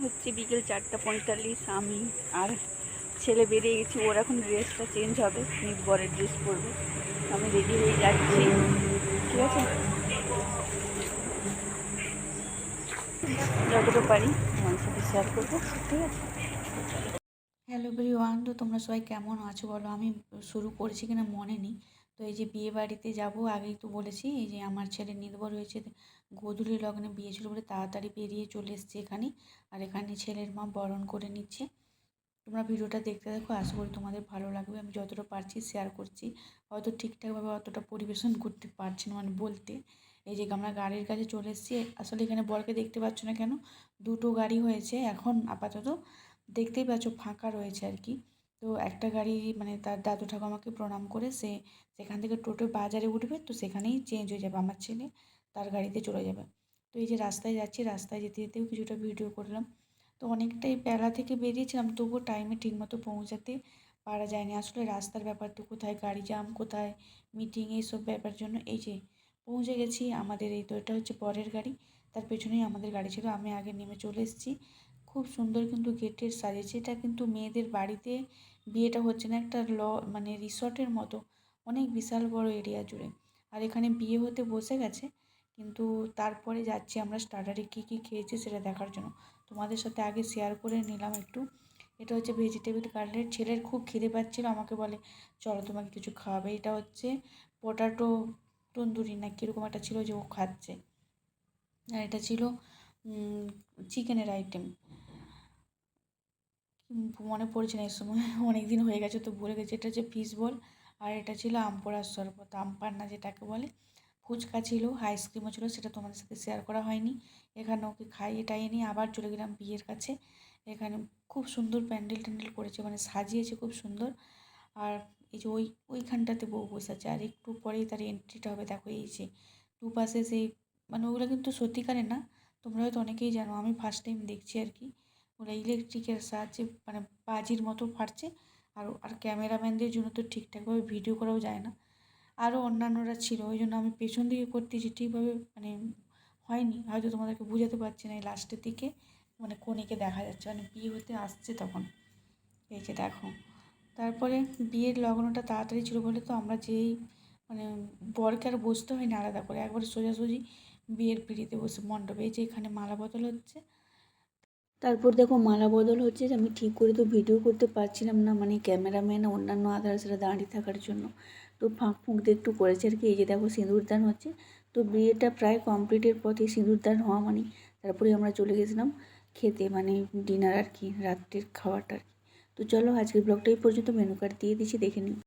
হচ্ছে বিকেল 4:45। আমি আর ছেলে বেরিয়ে গেছি। ওর এখন ড্রেসটা চেঞ্জ হবে, বরের ড্রেস পরবে। আমি রেডি হয়ে যাচ্ছি, ঠিক আছে? যতটা পারি আমার সাথে শেয়ার করবো, ঠিক আছে? হ্যালো এভরিওয়ান, তো তোমরা সবাই কেমন আছো বলো? আমি শুরু করেছি কিনা মনে নেই। তো এই যে বিয়ে বাড়িতে যাব, আগেই তো বলেছি এই যে আমার ছেলে নির্ভর হয়েছে, গোধূলি লগ্নে বিয়ে ছিল বলে তাড়াতাড়ি বেরিয়ে চলে এসছে এখানে। আর এখানে ছেলের মা বরণ করে নিচ্ছে। তোমরা ভিডিওটা দেখতে দেখো, আশা করি তোমাদের ভালো লাগবে। আমি যতটা পারছি শেয়ার করছি, হয়তো ঠিকঠাকভাবে অতটা পরিবেশন করতে পারছি না, মানে বলতে। এই যে আমরা গাড়ির কাছে চলে এসেছি। আসলে এখানে বরকে দেখতে পাচ্ছ না কেন? দুটো গাড়ি হয়েছে এখন আপাতত, দেখতেই পাচ্ছ ফাঁকা রয়েছে আর কি। তো একটা গাড়ি মানে তার দাদু ঠাকুমাকে প্রণাম করে সেখান থেকে টোটো বাজারে উঠবে, তো সেখানেই চেঞ্জ হয়ে যাবে আমার ছেলে, তার গাড়িতে চলে যাবে। তো এই যে রাস্তায় যাচ্ছি, রাস্তায় যেতে যেতেও কিছুটা ভিডিও করলাম। তো অনেকটাই বেলা থেকে বেরিয়েছিলাম, তবুও টাইমে ঠিকমতো পৌঁছাতে পারা যায়নি। আসলে রাস্তার ব্যাপার তো, কোথায় গাড়ি জ্যাম, কোথায় মিটিং, এইসব ব্যাপার জন্য এই যে পৌঁছে গেছি। আমাদের এই তো এটা হচ্ছে পরের গাড়ি, তার পেছনেই আমাদের গাড়ি ছিল। আমি আগে নেমে চলে এসেছি। খুব সুন্দর কিন্তু গেটের সাজিয়েছে। এটা কিন্তু মেয়েদের বাড়িতে বিয়েটা হচ্ছে না, একটা মানে রিসর্টের মতো, অনেক বিশাল বড় এরিয়া জুড়ে। আর এখানে বিয়ে হতে বসে গেছে, কিন্তু তারপরে যাচ্ছি আমরা স্টার্টারে কী কী খেয়েছি সেটা দেখার জন্য। তোমাদের সাথে আগে শেয়ার করে নিলাম একটু। এটা হচ্ছে ভেজিটেবিল কাটলেট। ছেলের খুব খিদে পাচ্ছিল, আমাকে বলে চলো তোমাকে কিছু খাওয়াবে। এটা হচ্ছে পটাটো তন্দুরি না কীরকম একটা ছিল, যে ও খাচ্ছে। আর এটা ছিল চিকেনের আইটেম, মনে পড়ছে না এই সময়, অনেক দিন হয়ে গেছে তো ভুলে গেছি। এটা হচ্ছে ফিশ বল। আর এটা ছিল আম পোড়ার শরবত, আম পান্না যেটাকে বলে। ফুচকা ছিল, আইসক্রিমও ছিল, সেটা তোমাদের সাথে শেয়ার করা হয়নি। এখানে ওকে খাইয়ে টাইয়ে নিয়ে আবার চলে গেলাম বিয়ের কাছে। এখানে খুব সুন্দর প্যান্ডেল ট্যান্ডেল করেছে, মানে সাজিয়েছে খুব সুন্দর। আর এই যে ওইখানটাতে বউ বসে আছে, আর একটু পরেই তার এন্ট্রিটা হবে। দেখো এই যে দুপাশে সেই, মানে ওগুলো কিন্তু সত্যিকারের না, তোমরা হয়তো অনেকেই জানো, আমি ফার্স্ট টাইম দেখছি আর কি। ওরা ইলেকট্রিকের সাহায্যে মানে বাজির মতো ফাটছে। আর ক্যামেরাম্যানদের জন্য তো ঠিকঠাকভাবে ভিডিও করাও যায় না। আরও অন্যান্যরা ছিল, ওই জন্য আমি পেছন দিকে করতেছি, ঠিকভাবে মানে হয়নি, হয়তো তোমাদেরকে বোঝাতে পারছি না। এই লাস্টের দিকে মানে কনেকে দেখা যাচ্ছে, মানে বিয়ে হতে আসছে তখন। এই যে দেখো, তারপরে বিয়ের লগ্নটা তাড়াতাড়ি ছিল বলে তো আমরা যেই মানে বরকে আর বসতে হয়নি আলাদা করে, একবারে সোজাসুজি বিয়ের পিঁড়িতে বসে মণ্ডপে। এই যে এখানে মালা বদল হচ্ছে। তারপর দেখো মালা বদল হচ্ছে, আমি ঠিক করে তো ভিডিও করতে পারছিলাম না, মানে ক্যামেরাম্যান অন্যান্য আদার্সরা দাঁড়িয়ে থাকার জন্য। তো ফাঁক ফুঁক দিয়ে একটু করেছে আর কি। এই যে দেখো সিঁদুরদান হচ্ছে। তো বিয়েটা প্রায় কমপ্লিটের পথে সিঁদুরদান হওয়া মানে তারপরে আমরা চলে গেছিলাম খেতে, মানে ডিনার আর কি, রাত্রের খাওয়াটা আর কি। তো চলো আজকের ব্লগটা এই পর্যন্ত, মেনু কার্ড দিয়ে দিচ্ছি, দেখে নিই।